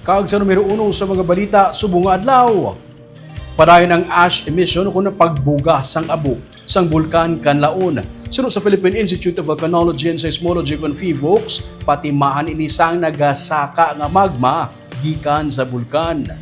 Kag sa numero 1 sa mga balita subong nga adlaw. Padayon ang ash emission kung pagbuga sang abo sang bulkan Kanlaon. Sunod sa Philippine Institute of Volcanology and Seismology kon PHIVOLCS, patimaan ini sang Nagasaka nga magma gikan sa bulkan.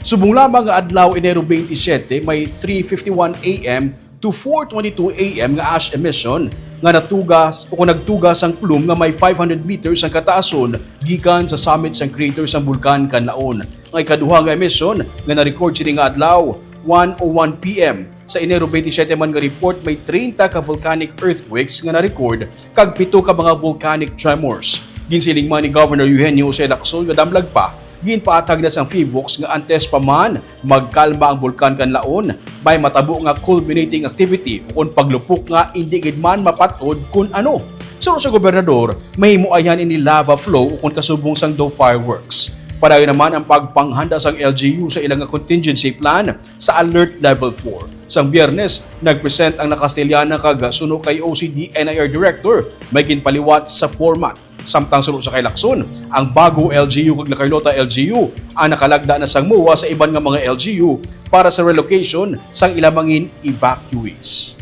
Subong lamang nga adlaw Enero 27 may 3:51 AM to 4:22 AM nga ash emission nga natugas o nagtugas ang plume nga may 500 meters ang kataason gikan sa summit sang crater sang bulkan Kanlaon. Nga ikaduha nga emission nga na-record sini nga adlaw 1:01 PM. Sa Enero 27 man nga report may 30 ka volcanic earthquakes nga na-record kag 7 ka mga volcanic tremors. Ginsiling man ni Governor Eugenio Jose Lacson nga damlag pa ginpaatag na sang PHIVOLCS nga antes pa man magkalma ang bulkan Kanlaon may matabo nga culminating activity o kung paglupok nga hindi gid man mapatod kung ano. Sunod sa gobernador, may muayan ini lava flow o kung kasubong sang daw fireworks. Padayon naman ang pagpanghanda sang LGU sa ilang contingency plan sa Alert Level 4. Sang Biyernes, nagpresent ang nakastilyana kag suno kay OCD NIR Director may ginpaliwat sa format. Samtang sulod sa kay Lacson, ang bago LGU kag Carlota LGU ang nakalagda na sang MOA sa iban nga mga LGU para sa relocation sang ilamangin evacuees.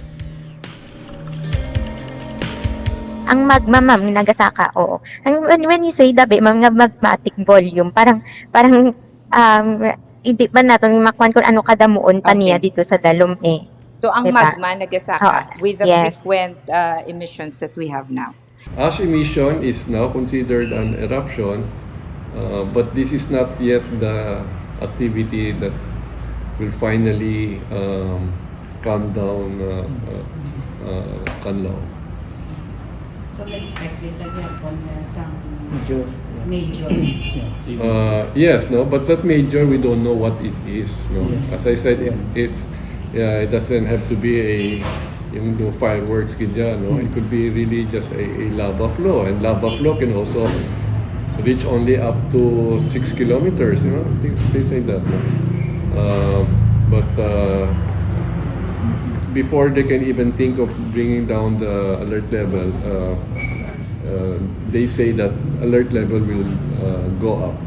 Ang magma, ma'am, ni Nagasaka, oo. When you say dabi, ma'am, nga magmatic volume, parang hindi ba natin makwan kung ano kadamuon pa niya dito sa dalom eh. So, ang Diba? magma, Nagasaka, with the Yes. frequent emissions that we have now. Ash emission is now considered an eruption, but this is not yet the activity that will finally calm down Kanlaon. So, expected na yapon na isang major. Yes, no, but that major we don't know what it is. No, Yes. as I said, it doesn't have to be yung fireworks kaya, no, it could be really just a lava flow, and lava flow can also reach only up to 6 kilometers, you know, things like that. No? But before they can even think of bringing down the alert level, they say that alert level will go up.